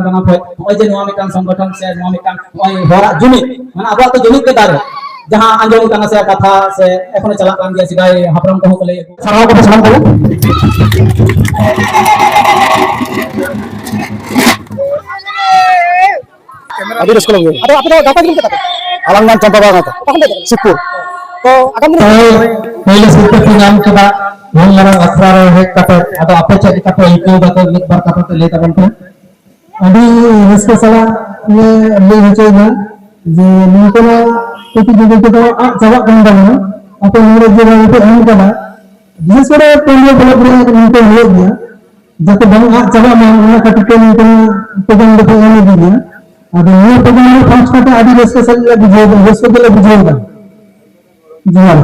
ᱠᱟᱱᱟ ᱯᱷᱮ ᱱᱚᱜᱼᱚᱭ ᱡᱮ ᱱᱚᱣᱟ ᱢᱤᱫᱴᱟᱝ ᱥᱚᱝᱜᱚᱴᱷᱚᱱ ᱥᱮ ᱱᱚᱣᱟ ᱢᱤᱫᱴᱟᱝ ᱱᱚᱜᱼᱚᱭ ᱦᱚᱲᱟᱜ ᱡᱩᱢᱤᱫ ᱢᱟᱱᱮ ᱟᱵᱚᱣᱟᱜ ᱛᱚ ᱡᱩᱢᱤᱫ ᱜᱮ ᱫᱟᱲᱮ जहाँ आंजोम करना से कथा से एखोनो चला कान गया सिदाय हापरम को ले साराव को सलाम करो अभी रस्को लगे अरे आप तो गाता किन कता अलंगान चंपाबा गाता कौन दे सिक्कुर तो आगामी पहले सिक्कुर के नाम के बाद हम मरा असरा है कता अतो आपे चली कता इको कता एक बार कता तो लेता बनते अभी इसके सला ये ले चाहिए जे निकोला किसी जगह के तो जवाब नहीं देना अपने मेरे जगह पे नहीं करना जिस तरह पहले ब्लॉक में निको हो गया जब बंग जवाब में उन्हें कटके निको पगन देखो नहीं दिया अब ये पगन में पांच का आदि रेस्को सल्ला बुझेगा रेस्को के लिए बुझेगा जी हां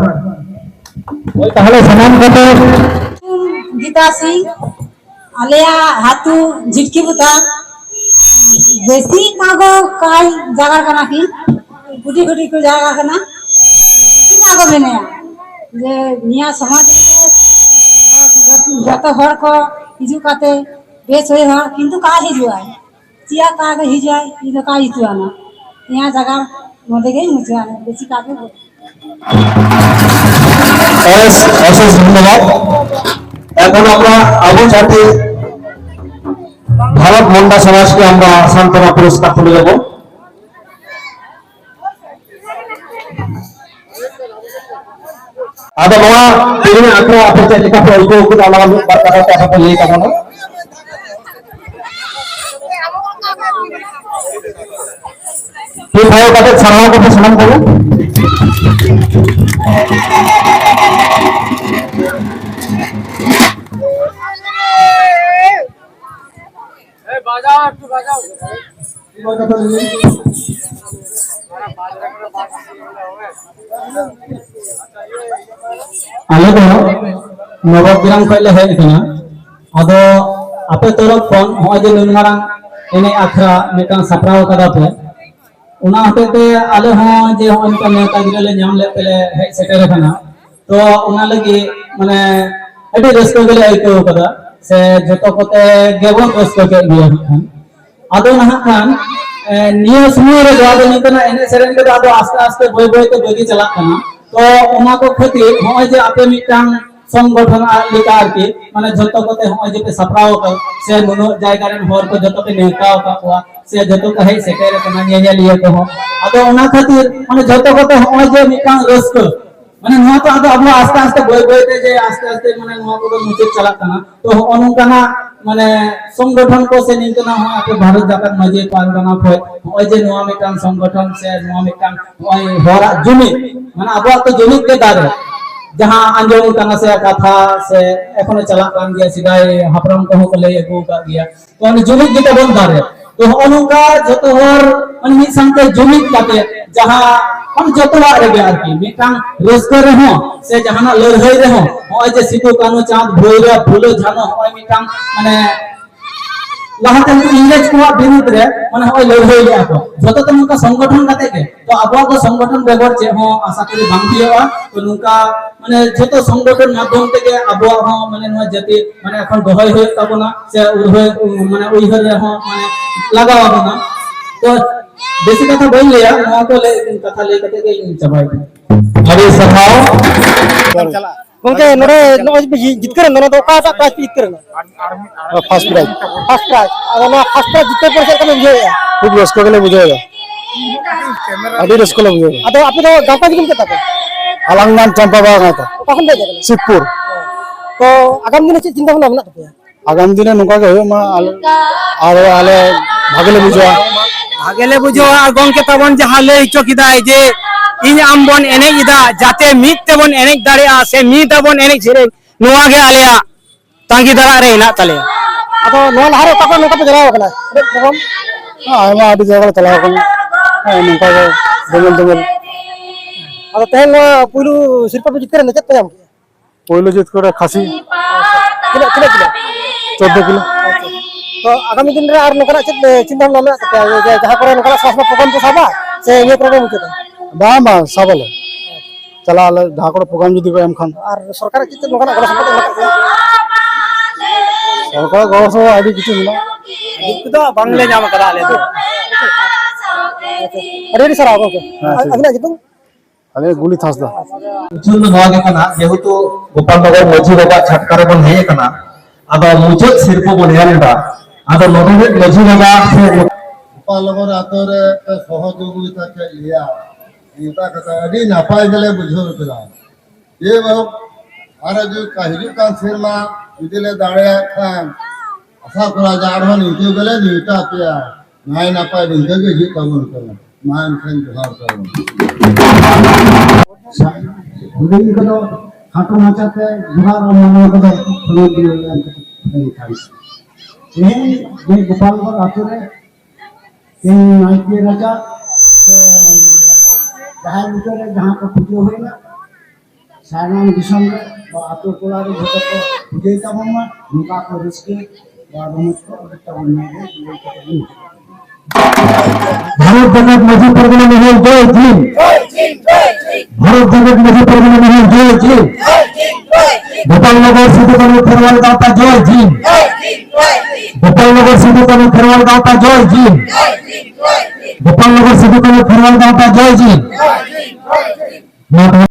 वो पहले सलाम करते गीता सिंह आलिया हाथू झिटकी बुता बेसी कागो काय जगह कना की गुटी गुटी को जगह कना बेसी कागो बेने जे निया समाज जत हर को हिजु काते बेस होय हा किंतु का हिजुआ चिया का हिजुआ इ का हिजुआ ना निया जगह मोदे गई मुझे बेसी कागो অশেষ ধন্যবাদ এখন আমরা আবু সাথে ভারত মন্ডা সমাজকে আমরা সান্তনা পুরস্কার তুলে দেব ada bawa ini aku apa jadi kapal itu kita lawan berkata apa lagi kamu भाई कते छाड़ा को सलाम करो ए बाजाओ तू बाजाओ आले तो नवग्राम खैले है इतना अदो आपे तरफ फोन हो जे नुनमारां एने आखरा मेटां सपराव कदा पे उना हतेते आले हो जे हो इनका नेता गिरले नाम ले पेले हे सेटर खाना तो उना लगी माने एडी रस्को गेले आइको कदा से जतो कोते गेबन रस्को के दिया खान आदो नहा खान नियो समय रे जाद नितना एने सेरेन के आदो आस्ते आस्ते बोय बोय तो बगी चला खाना तो उना को खातिर हो जे आपे मिटांग संगठन लेकार के माने जतो कोते हो जे पे सपराव का से मनो जायगा रे होर को जतो पे नेकाव का हुआ से जतो कहे सेटेरे कना नेया लिए को आदो उना खातिर माने जतो कोते हो जे मिटांग रस्को माने नोआ तो आदो अब आस्ते आस्ते बोय बोय ते जे आस्ते आस्ते माने नोआ को मुचे चला कना तो अनुकाना माने संगठन को से नितना हो आपे भारत जाकर मजे पारगना फय हो जे नोआ मिटांग संगठन से नोआ मिटांग ओय होरा जुमी माने अब तो जुमी के दारे जहाँ आंजोम करना से कथा से एखोनो चला कान गया सिदाय हापरम को ले अगु का गया तो अन जुमित गिते बन दारे तो अनुका जतो हर अन मी संते जुमित काते जहाँ हम जतो रे यार की मिटांग रस्को रे हो से जहाना लड़ाई रे हो होय जे सितु कानो चांद भोइरा फुलो जानो होय मिटांग माने लाहते इंग्लिश को विरुद्ध रे माने होय लड़ाई ले आको जतो तो नुका संगठन काते के तो अब को संगठन बेगर जे हो आशा करी बांधियोआ तो नुका माने जतो संगठन माध्यम तेगे अब हो माने नुआ जति माने এখন দহই হই তাবনা সে উড়হই মানে উইহর রে हो माने लगावा बना तो बेसी कथा बोल लिया नुआ को ले कथा ले कते के चबाई अरे सभाओ चला गंके नोरे नोज जितकर नोनो तो का प्राइज जितकर फर्स्ट प्राइज अदना फर्स्ट प्राइज जितकर पर से कम बुझेगा खूब रस्को के लिए बुझेगा अभी रस्को ले बुझेगा अतो आप तो गाता किन के ताको अलंगान चंपाबा गाता कौन दे सिक्कुर तो आगामी दिन चिंता भावना मेना तपे आगामी दिन नुका के होय मा आरे आले भागेले बुझो और गंके तबन जहां ले चोकीदाय जे इन आमबन एने इदा जाते मीत तेबन एने दाड़िया से मीत तबन एने छिरे नुआ गे आलेया तांगी दरा रे ना तले अतो नो लहारे तको नुका पे जलाव कना प्रोग्राम हां मा आदि जगह चलाव कना नुका दमल दमल अतो तेल पुलु सिरपा पे जितकर नचत पे हम पुलु जित करे खासी किलो 14 किलो तो आगामी दिन रे आर नकरा चिंता भावना मेना तपे जहां पर नकरा शासन प्रोग्राम को साबा से ये प्रोग्राम के बा साबले चला जहां को प्रोग्राम जदी को एम खान और सरकार चित नकरा गला संपत सरकार गौर से आदि किछु मिला तो बांग्ले जाम कदा ले तो अरे सर आओ अगला कितु अरे गुली थासदा उचुल नवा के कना जेहेतु गोपाल नगर मझी बाबा छटकारे बन हे कना आदो मुचत सिरपो बन हेलदा आदो नोडे मझी बाबा से गोपाल नगर आतरे सहयोगिता के लिया इता कथा अडी नापाय गले बुझो केला ये बाब आरे जो काहिजु का सिरमा इदिले दाड़े खान आशा करा जाड़ो नीति गले नीता पिया नाय नापाय दिंगे के जी तबन कला मान खान जोहार करो हुडिंग कदो हाटो माचाते जुहार और मानव कदो खलो दियो नहीं खाई ये गोपाल नगर आतरे इन नाइके राजा जहाँ भितर जहाँ को पुजो होइना साराम दिसम रे आतो टोला रे जतो को पुजे तबन मा नुका को रिस्के या रमज को तबन में भारत जगत मझी परगना महल जय भीम भारत जगत मझी परगना महल जय भीम गोपाल नगर सिद्धू कानू खेरवाल दाता जय भीम गोपाल नगर सिद्धू कानू खेरवाल दाता जय भीम गोपाल नगर सिद्धू कानू खेरवाल दाता जय भीम